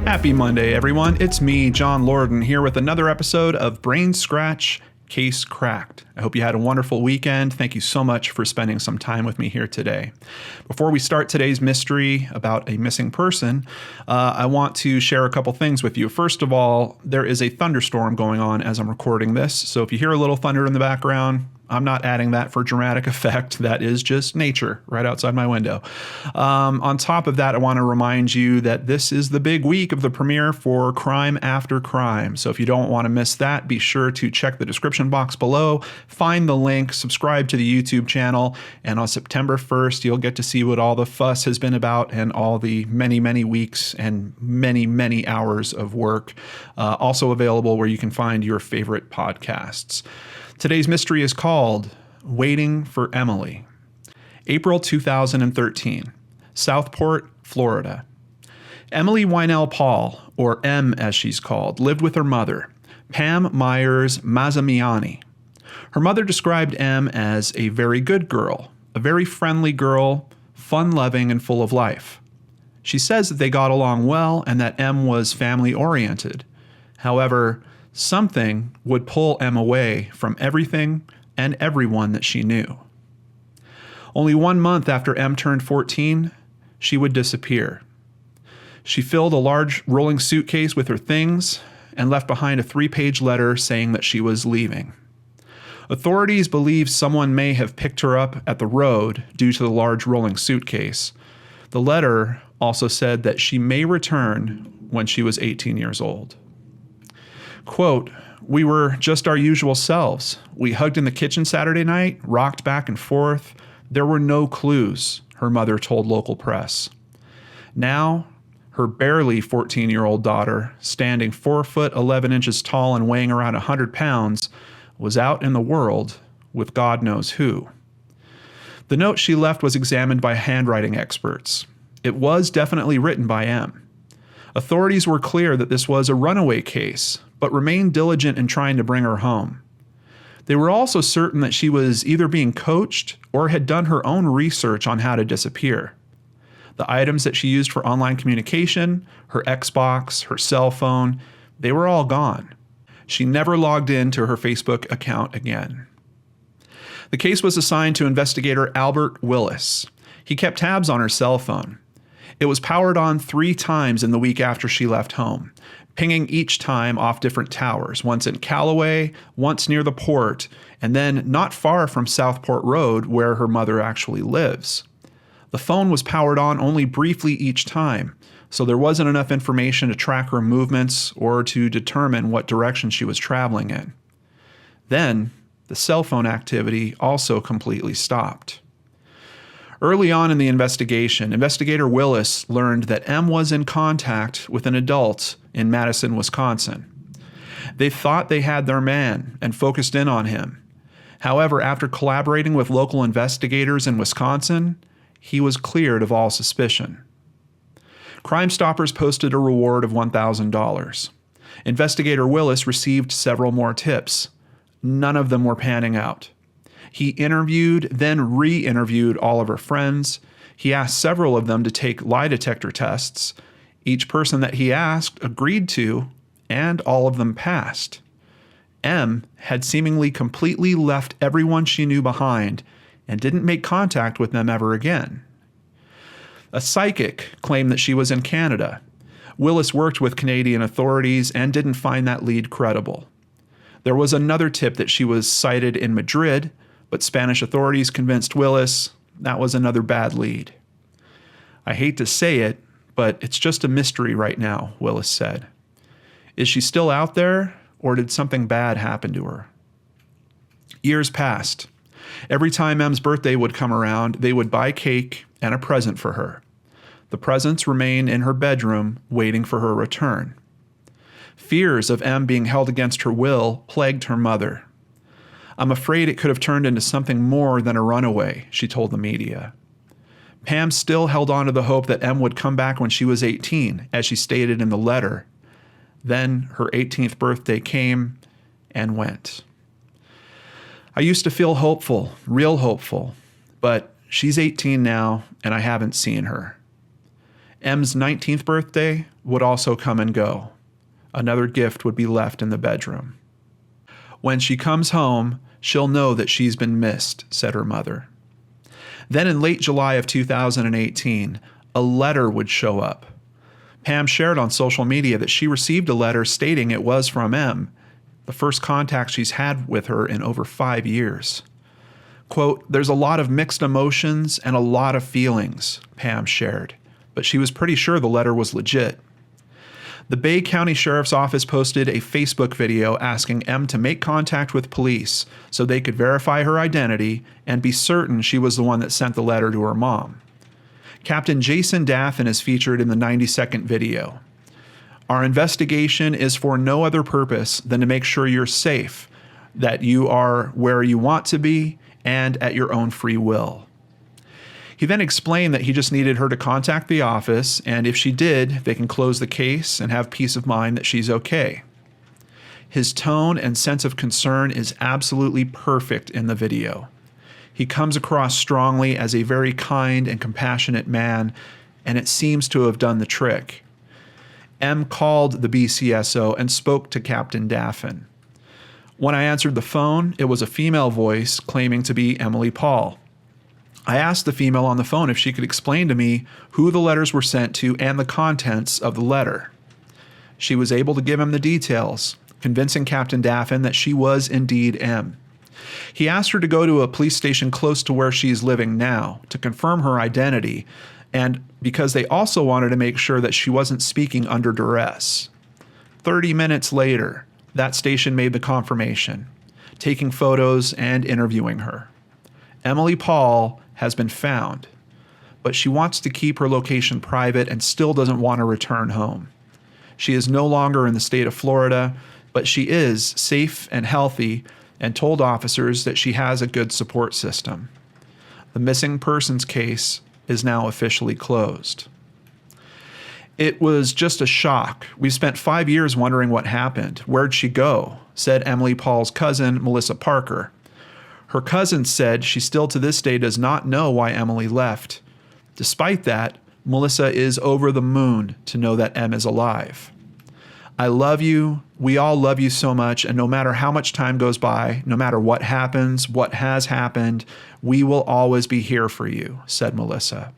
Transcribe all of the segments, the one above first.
Happy Monday, everyone. It's me, John Lorden, here with another episode of Brain Scratch Case Cracked. I hope you had a wonderful weekend. Thank you so much for spending some time with me here today. Before we start today's mystery about a missing person, I want to share a couple things with you. First of all, there is a thunderstorm going on as I'm recording this, so if you hear a little thunder in the background, I'm not adding that for dramatic effect. That is just nature right outside my window. On top of that, I want to remind you that this is the big week of the premiere for Crime After Crime. So if you don't want to miss that, be sure to check the description box below, find the link, subscribe to the YouTube channel, and on September 1st, you'll get to see what all the fuss has been about and all the many, many weeks and many, many hours of work. Also available where you can find your favorite podcasts. Today's mystery is called Waiting for Emily. April 2013, Southport, Florida. Emily Wynell Paul, or M as she's called, lived with her mother, Pam Myers Mazzamiani. Her mother described M as a very good girl, a very friendly girl, fun-loving and full of life. She says that they got along well and that M was family-oriented. However, something would pull M away from everything and everyone that she knew. Only 1 month after M turned 14, she would disappear. She filled a large rolling suitcase with her things and left behind a 3-page letter saying that she was leaving. Authorities believe someone may have picked her up at the road due to the large rolling suitcase. The letter also said that she may return when she was 18 years old. Quote, "We were just our usual selves. We hugged in the kitchen Saturday night, rocked back and forth. There were no clues," her mother told local press. Now, her barely 14-year-old daughter, standing 4 foot 11 inches tall and weighing around 100 pounds, was out in the world with God knows who. The note she left was examined by handwriting experts. It was definitely written by M. Authorities were clear that this was a runaway case, but remained diligent in trying to bring her home. They were also certain that she was either being coached or had done her own research on how to disappear. The items that she used for online communication, her Xbox, her cell phone, they were all gone. She never logged into her Facebook account again. The case was assigned to investigator Albert Willis. He kept tabs on her cell phone. It was powered on 3 times in the week after she left home, pinging each time off different towers, once in Callaway, once near the port, and then not far from Southport Road where her mother actually lives. The phone was powered on only briefly each time, so there wasn't enough information to track her movements or to determine what direction she was traveling in. Then, the cell phone activity also completely stopped. Early on in the investigation, investigator Willis learned that M was in contact with an adult in Madison, Wisconsin. They thought they had their man and focused in on him. However, after collaborating with local investigators in Wisconsin, he was cleared of all suspicion. Crime Stoppers posted a reward of $1,000. Investigator Willis received several more tips. None of them were panning out. He interviewed, then re-interviewed all of her friends. He asked several of them to take lie detector tests. Each person that he asked agreed to, and all of them passed. M had seemingly completely left everyone she knew behind and didn't make contact with them ever again. A psychic claimed that she was in Canada. Willis worked with Canadian authorities and didn't find that lead credible. There was another tip that she was sighted in Madrid, but Spanish authorities convinced Willis that was another bad lead. "I hate to say it, but it's just a mystery right now," Willis said. "Is she still out there, or did something bad happen to her?" Years passed. Every time M's birthday would come around, they would buy cake and a present for her. The presents remained in her bedroom, waiting for her return. Fears of M being held against her will plagued her mother. "I'm afraid it could have turned into something more than a runaway," she told the media. Pam still held on to the hope that M would come back when she was 18, as she stated in the letter. Then her 18th birthday came and went. "I used to feel hopeful, real hopeful. but she's 18 now, and I haven't seen her. M's 19th birthday would also come and go. Another gift would be left in the bedroom. When she comes home, she'll know that she's been missed, said her mother. Then in late July of 2018, a letter would show up. Pam shared on social media that she received a letter stating it was from M, the first contact she's had with her in over 5 years. Quote, "There's a lot of mixed emotions and a lot of feelings," Pam shared, but she was pretty sure the letter was legit. The Bay County Sheriff's Office posted a Facebook video asking M to make contact with police so they could verify her identity and be certain she was the one that sent the letter to her mom. Captain Captain Daffin is featured in the 90-second video. "Our investigation is for no other purpose than to make sure you're safe, that you are where you want to be, and at your own free will." He then explained that he just needed her to contact the office, and if she did, they can close the case and have peace of mind that she's okay. His tone and sense of concern is absolutely perfect in the video. He comes across strongly as a very kind and compassionate man, and it seems to have done the trick. M called the BCSO and spoke to Captain Daffin. When I answered the phone, it was a female voice claiming to be Emily Paul. I asked the female on the phone if she could explain to me who the letters were sent to and the contents of the letter. She was able to give him the details, convincing Captain Daffin that she was indeed M. He asked her to go to a police station close to where she is living now to confirm her identity, and because they also wanted to make sure that she wasn't speaking under duress. 30 minutes later, that station made the confirmation, taking photos and interviewing her. Emily Paul has been found, but she wants to keep her location private and still doesn't want to return home. She is no longer in the state of Florida, but she is safe and healthy and told officers that she has a good support system. The missing persons case is now officially closed. "It was just a shock. We spent 5 years wondering what happened. Where'd she go?" said Emily Paul's cousin, Melissa Parker. Her cousin said she still to this day does not know why Emily left. Despite that, Melissa is over the moon to know that M is alive. "I love you. We all love you so much, and no matter how much time goes by, no matter what happens, what has happened, we will always be here for you," said Melissa.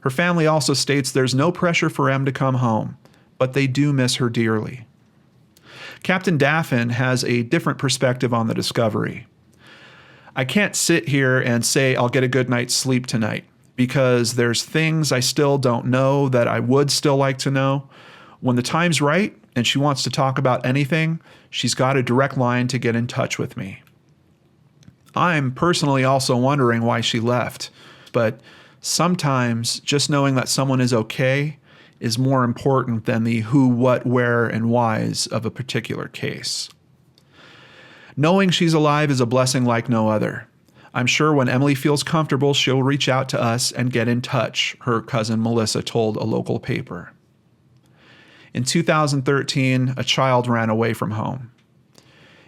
Her family also states there's no pressure for M to come home, but they do miss her dearly. Captain Daffin has a different perspective on the discovery. "I can't sit here and say I'll get a good night's sleep tonight, because there's things I still don't know that I would still like to know. When the time's right and she wants to talk about anything, she's got a direct line to get in touch with me." I'm personally also wondering why she left, but sometimes just knowing that someone is okay is more important than the who, what, where, and whys of a particular case. Knowing she's alive is a blessing like no other. I'm sure when Emily feels comfortable, she'll reach out to us and get in touch, her cousin Melissa told a local paper. In 2013, a child ran away from home.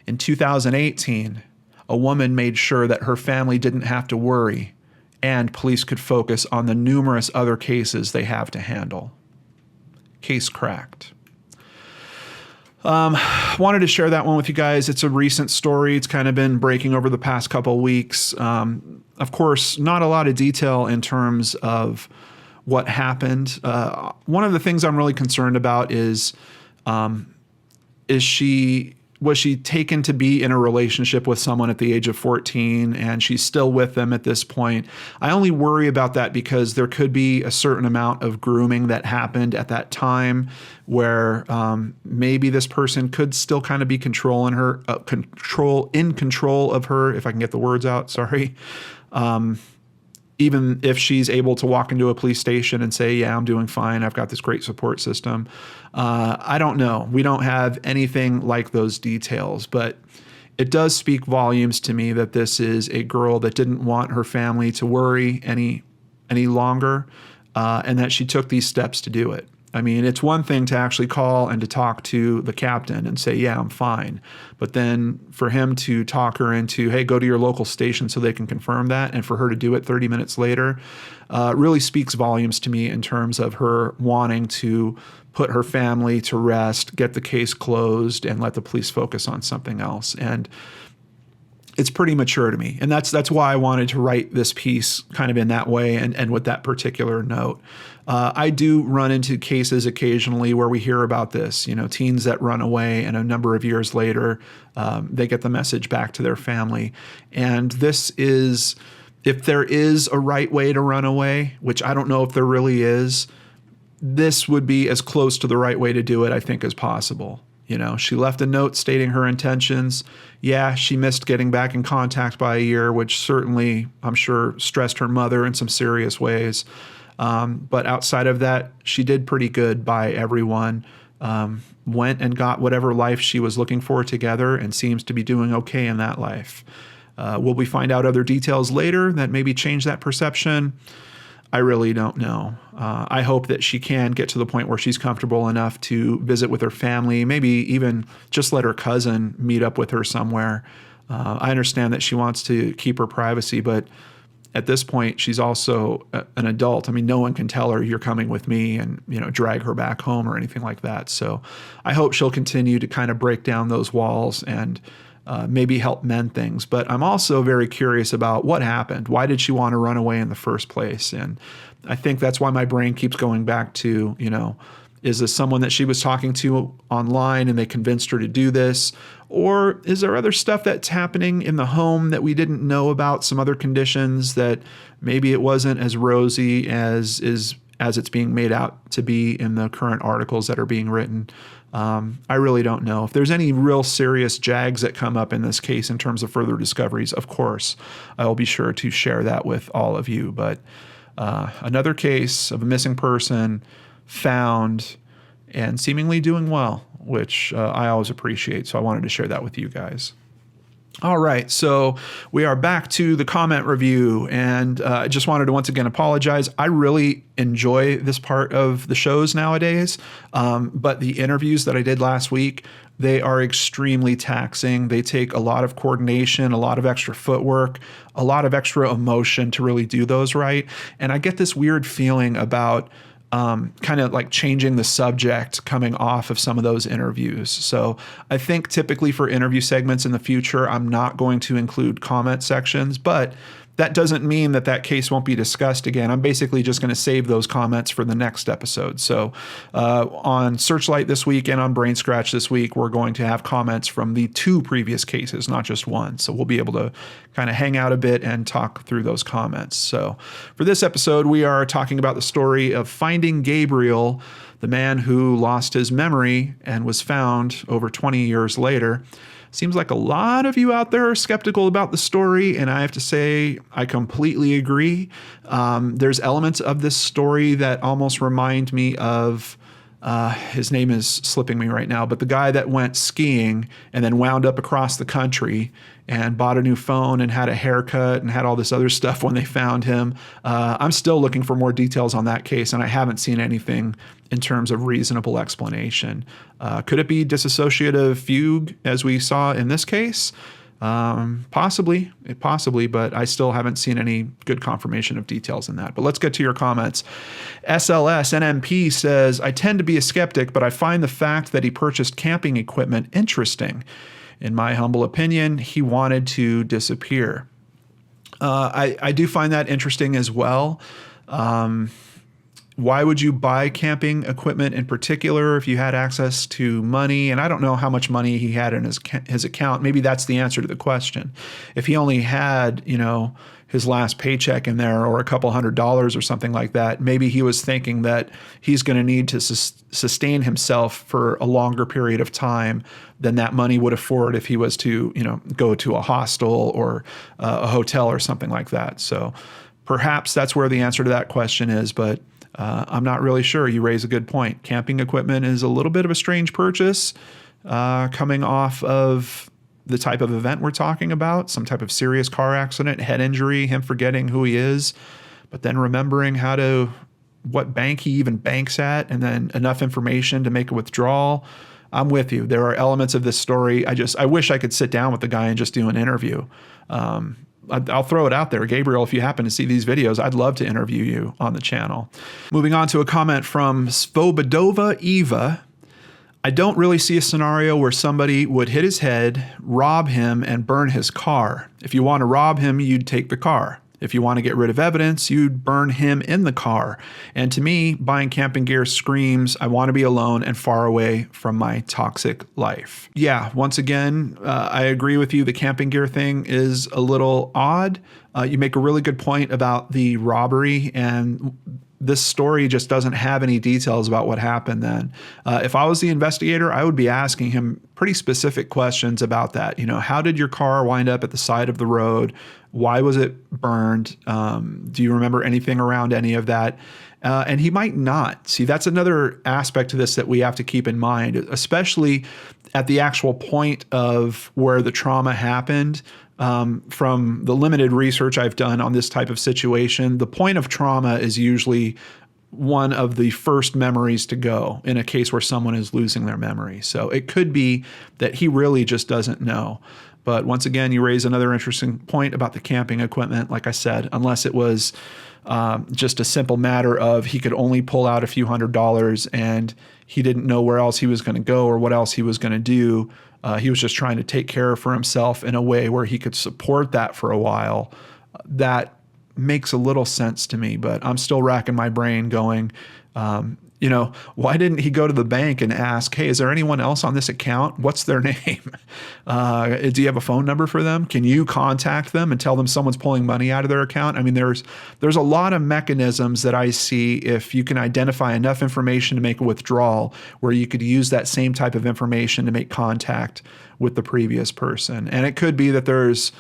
In 2018, a woman made sure that her family didn't have to worry and police could focus on the numerous other cases they have to handle. Case cracked. Wanted to share that one with you guys. It's a recent story. It's kind of been breaking over the past couple of weeks. Of course, not a lot of detail in terms of what happened. One of the things I'm really concerned about is was she taken to be in a relationship with someone at the age of 14 and she's still with them at this point? I only worry about that because there could be a certain amount of grooming that happened at that time where maybe this person could still kind of be control of her, if I can get the words out, sorry. Even if she's able to walk into a police station and say, yeah, I'm doing fine, I've got this great support system. I don't know. We don't have anything like those details, but it does speak volumes to me that this is a girl that didn't want her family to worry any longer, and that she took these steps to do it. I mean, it's one thing to actually call and to talk to the captain and say, yeah, I'm fine. But then for him to talk her into, hey, go to your local station so they can confirm that, and for her to do it 30 minutes later, really speaks volumes to me in terms of her wanting to put her family to rest, get the case closed, and let the police focus on something else. And it's pretty mature to me. And that's why I wanted to write this piece kind of in that way and with that particular note. I do run into cases occasionally where we hear about this, teens that run away and a number of years later, they get the message back to their family. And this is, if there is a right way to run away, which I don't know if there really is, this would be as close to the right way to do it, I think, as possible. She left a note stating her intentions. Yeah, she missed getting back in contact by a year, which certainly, I'm sure, stressed her mother in some serious ways. But outside of that, she did pretty good by everyone. Went and got whatever life she was looking for together and seems to be doing okay in that life. Will we find out other details later that maybe change that perception? I really don't know. I hope that she can get to the point where she's comfortable enough to visit with her family, maybe even just let her cousin meet up with her somewhere. I understand that she wants to keep her privacy, but at this point, she's also an adult. I mean, no one can tell her you're coming with me and, drag her back home or anything like that. So I hope she'll continue to kind of break down those walls and maybe help mend things. But I'm also very curious about what happened. Why did she want to run away in the first place? And I think that's why my brain keeps going back to, is this someone that she was talking to online and they convinced her to do this? Or is there other stuff that's happening in the home that we didn't know about, some other conditions that maybe it wasn't as rosy as it's being made out to be in the current articles that are being written? I really don't know. If there's any real serious jags that come up in this case in terms of further discoveries, of course, I will be sure to share that with all of you. But another case of a missing person found and seemingly doing well, which I always appreciate. So I wanted to share that with you guys. All right, so we are back to the comment review, and I just wanted to once again apologize. I really enjoy this part of the shows nowadays, but the interviews that I did last week, they are extremely taxing. They take a lot of coordination, a lot of extra footwork, a lot of extra emotion to really do those right, and I get this weird feeling about kind of like changing the subject coming off of some of those interviews. So I think typically for interview segments in the future, I'm not going to include comment sections, but that doesn't mean that case won't be discussed again. I'm basically just going to save those comments for the next episode. So on Searchlight this week and on Brain Scratch this week, we're going to have comments from the 2 previous cases, not just one. So we'll be able to kind of hang out a bit and talk through those comments. So for this episode, we are talking about the story of finding Gabriel, the man who lost his memory and was found over 20 years later. Seems like a lot of you out there are skeptical about the story, and I have to say I completely agree. There's elements of this story that almost remind me of, his name is slipping me right now, but the guy that went skiing and then wound up across the country and bought a new phone and had a haircut and had all this other stuff when they found him. I'm still looking for more details on that case, and I haven't seen anything in terms of reasonable explanation. Could it be dissociative fugue as we saw in this case? Possibly, but I still haven't seen any good confirmation of details in that. But let's get to your comments. SLS NMP says, I tend to be a skeptic, but I find the fact that he purchased camping equipment interesting. In my humble opinion, he wanted to disappear. I do find that interesting as well. Why would you buy camping equipment in particular if you had access to money? And I don't know how much money he had in his account. Maybe that's the answer to the question. If he only had, his last paycheck in there or a couple $100s or something like that, maybe he was thinking that he's going to need to sustain himself for a longer period of time than that money would afford if he was to, go to a hostel or a hotel or something like that. So perhaps that's where the answer to that question is, but I'm not really sure. You raise a good point. Camping equipment is a little bit of a strange purchase coming off of the type of event we're talking about, some type of serious car accident, head injury, him forgetting who he is, but then remembering how to what bank he even banks at, and then enough information to make a withdrawal. I'm with you. There are elements of this story. I wish I could sit down with the guy and just do an interview. I'll throw it out there. Gabriel, if you happen to see these videos, I'd love to interview you on the channel. Moving on to a comment from Svobodova Eva. I don't really see a scenario where somebody would hit his head, rob him, and burn his car. If you want to rob him, you'd take the car. If you want to get rid of evidence, you'd burn him in the car. And to me, buying camping gear screams, I want to be alone and far away from my toxic life. Yeah, once again, I agree with you. The camping gear thing is a little odd. You make a really good point about the robbery, and this story just doesn't have any details about what happened then. If I was the investigator, I would be asking him pretty specific questions about that. You know, how did your car wind up at the side of the road? Why was it burned? Do you remember anything around any of that? And he might not. See, that's another aspect to this that we have to keep in mind, especially at the actual point of where the trauma happened. From the limited research I've done on this type of situation, the point of trauma is usually one of the first memories to go in a case where someone is losing their memory. So it could be that he really just doesn't know. But once again, you raise another interesting point about the camping equipment. Like I said, unless it was just a simple matter of he could only pull out a few $100s and he didn't know where else he was going to go or what else he was going to do. He was just trying to take care for himself in a way where he could support that for a while. That makes a little sense to me, but I'm still racking my brain going, why didn't he go to the bank and ask, hey, is there anyone else on this account? What's their name? Do you have a phone number for them? Can you contact them and tell them someone's pulling money out of their account? I mean, there's a lot of mechanisms that I see if you can identify enough information to make a withdrawal where you could use that same type of information to make contact with the previous person. And it could be that there's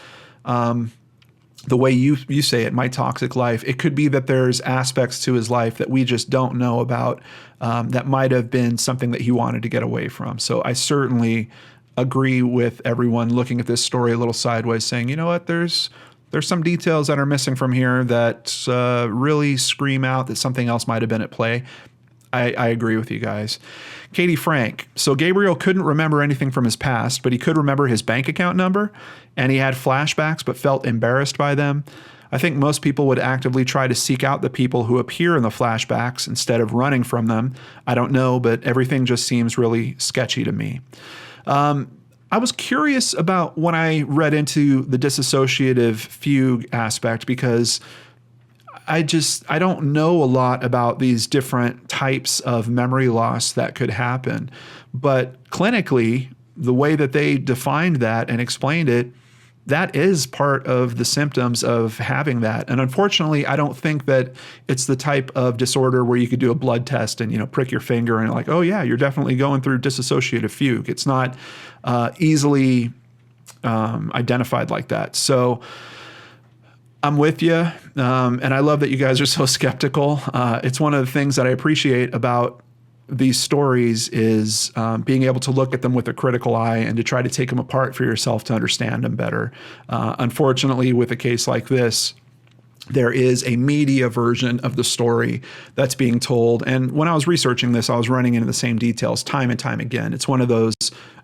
the way you say it, my toxic life, it could be that there's aspects to his life that we just don't know about that might have been something that he wanted to get away from. So I certainly agree with everyone looking at this story a little sideways saying, you know what, there's some details that are missing from here that really scream out that something else might have been at play. I agree with you guys. Katie Frank. So Gabriel couldn't remember anything from his past, but he could remember his bank account number, and he had flashbacks but felt embarrassed by them. I think most people would actively try to seek out the people who appear in the flashbacks instead of running from them. I don't know, but everything just seems really sketchy to me. I was curious about when I read into the dissociative fugue aspect because I don't know a lot about these different types of memory loss that could happen. But clinically, the way that they defined that and explained it, that is part of the symptoms of having that. And unfortunately, I don't think that it's the type of disorder where you could do a blood test and, prick your finger and like, oh yeah, you're definitely going through dissociative fugue. It's not easily identified like that. So I'm with you, and I love that you guys are so skeptical. It's one of the things that I appreciate about these stories is being able to look at them with a critical eye and to try to take them apart for yourself to understand them better. Unfortunately, with a case like this, there is a media version of the story that's being told. And when I was researching this, I was running into the same details time and time again. It's one of those,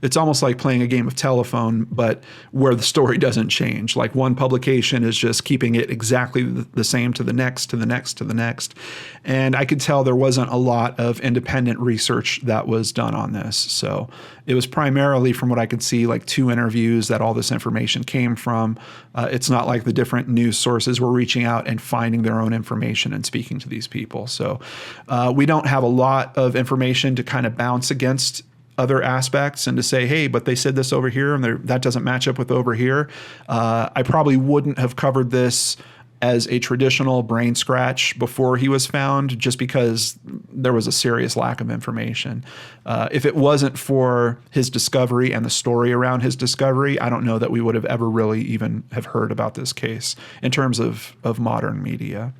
it's almost like playing a game of telephone, but where the story doesn't change. Like one publication is just keeping it exactly the same to the next, to the next, to the next. And I could tell there wasn't a lot of independent research that was done on this. So it was primarily, from what I could see, like 2 interviews that all this information came from. It's not like the different news sources were reaching out and finding their own information and speaking to these people. So we don't have a lot of information to kind of bounce against other aspects and to say, hey, but they said this over here and that doesn't match up with over here. I probably wouldn't have covered this as a traditional brain scratch before he was found, just because there was a serious lack of information. If it wasn't for his discovery and the story around his discovery, I don't know that we would have ever really even have heard about this case in terms of modern media.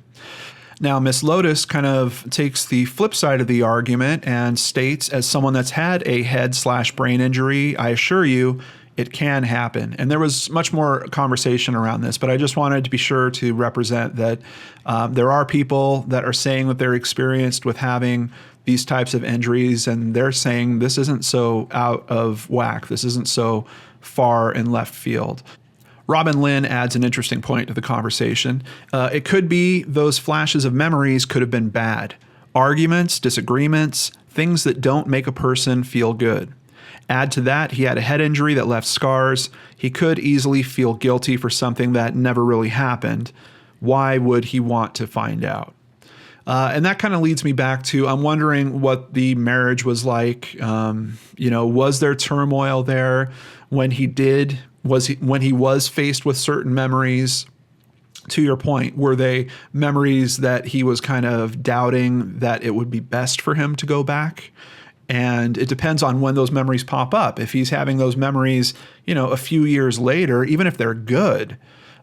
Now, Miss Lotus kind of takes the flip side of the argument and states, as someone that's had a head/brain injury, I assure you, It can happen. And there was much more conversation around this, but I just wanted to be sure to represent that there are people that are saying that they're experienced with having these types of injuries, and they're saying this isn't so out of whack. This isn't so far in left field. Robin Lynn adds an interesting point to the conversation. It could be those flashes of memories could have been bad. Arguments, disagreements, things that don't make a person feel good. Add to that, he had a head injury that left scars. He could easily feel guilty for something that never really happened. Why would he want to find out? And that kind of leads me back to, I'm wondering what the marriage was like. Was there turmoil there when when he was faced with certain memories? To your point, were they memories that he was kind of doubting that it would be best for him to go back? And it depends on when those memories pop up. If he's having those memories, a few years later, even if they're good,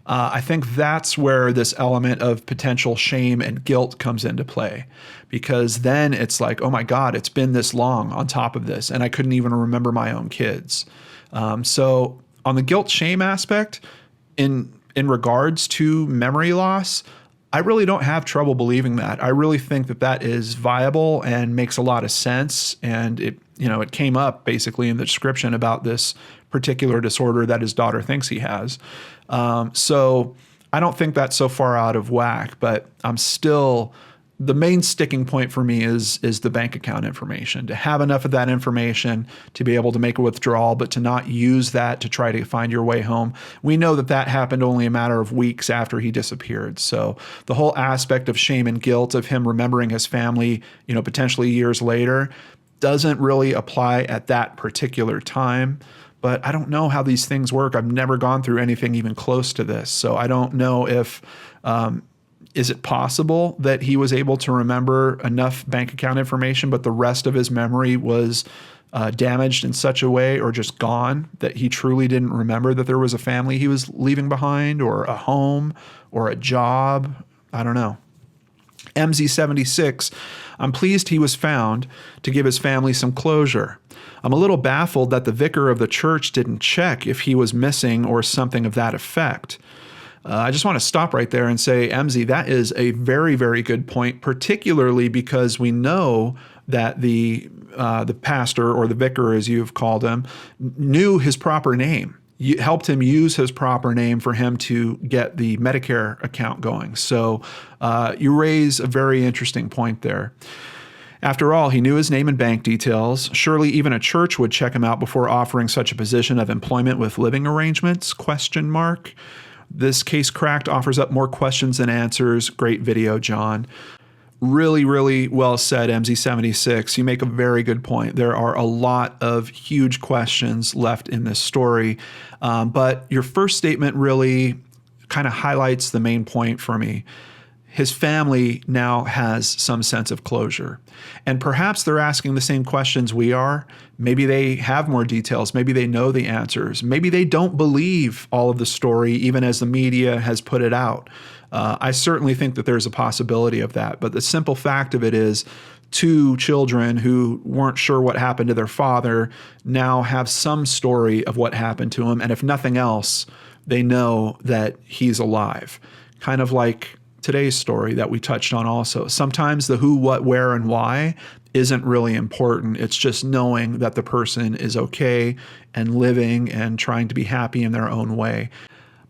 I think that's where this element of potential shame and guilt comes into play, because then it's like, oh my God, it's been this long on top of this, and I couldn't even remember my own kids. So on the guilt shame aspect, in regards to memory loss, I really don't have trouble believing that. I really think that that is viable and makes a lot of sense. And it came up basically in the description about this particular disorder that his daughter thinks he has. So I don't think that's so far out of whack, but the main sticking point for me is the bank account information. To have enough of that information to be able to make a withdrawal, but to not use that to try to find your way home. We know that happened only a matter of weeks after he disappeared. So the whole aspect of shame and guilt of him remembering his family, potentially years later, doesn't really apply at that particular time. But I don't know how these things work. I've never gone through anything even close to this. So I don't know if... is it possible that he was able to remember enough bank account information, but the rest of his memory was damaged in such a way or just gone that he truly didn't remember that there was a family he was leaving behind, or a home, or a job? I don't know. MZ76, I'm pleased he was found to give his family some closure. I'm a little baffled that the vicar of the church didn't check if he was missing or something of that effect. I just want to stop right there and say, MZ, that is a very, very good point, particularly because we know that the pastor, or the vicar as you've called him, knew his proper name. You helped him use his proper name for him to get the Medicare account going. So you raise a very interesting point there. After all, he knew his name and bank details. Surely even a church would check him out before offering such a position of employment with living arrangements? ? This Case Cracked offers up more questions than answers. Great video, John. Really, really well said, MZ76. You make a very good point. There are a lot of huge questions left in this story. But your first statement really kind of highlights the main point for me. His family now has some sense of closure. And perhaps they're asking the same questions we are. Maybe they have more details. Maybe they know the answers. Maybe they don't believe all of the story, even as the media has put it out. I certainly think that there's a possibility of that. But the simple fact of it is, two children who weren't sure what happened to their father now have some story of what happened to him. And if nothing else, they know that he's alive. Kind of like today's story that we touched on also. Sometimes the who, what, where, and why isn't really important. It's just knowing that the person is okay and living and trying to be happy in their own way.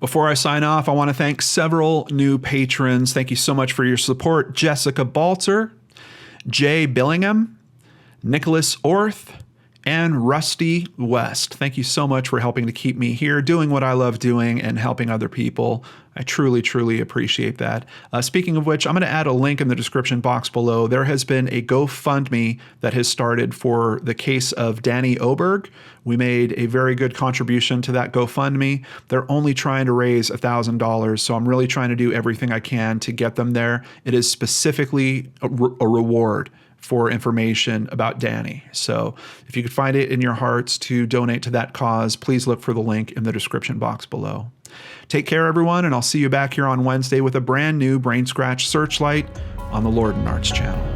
Before I sign off, I want to thank several new patrons. Thank you so much for your support. Jessica Balzer, Jay Billingham, Nicholas Orth, and Rusty West. Thank you so much for helping to keep me here, doing what I love doing and helping other people. I truly, truly appreciate that. Speaking of which, I'm going to add a link in the description box below. There has been a GoFundMe that has started for the case of Danny Oberg. We made a very good contribution to that GoFundMe. They're only trying to raise $1,000, so I'm really trying to do everything I can to get them there. It is specifically a reward for information about Danny. So if you could find it in your hearts to donate to that cause, please look for the link in the description box below. Take care, everyone, and I'll see you back here on Wednesday with a brand new Brain Scratch Searchlight on the Lord and Arts channel.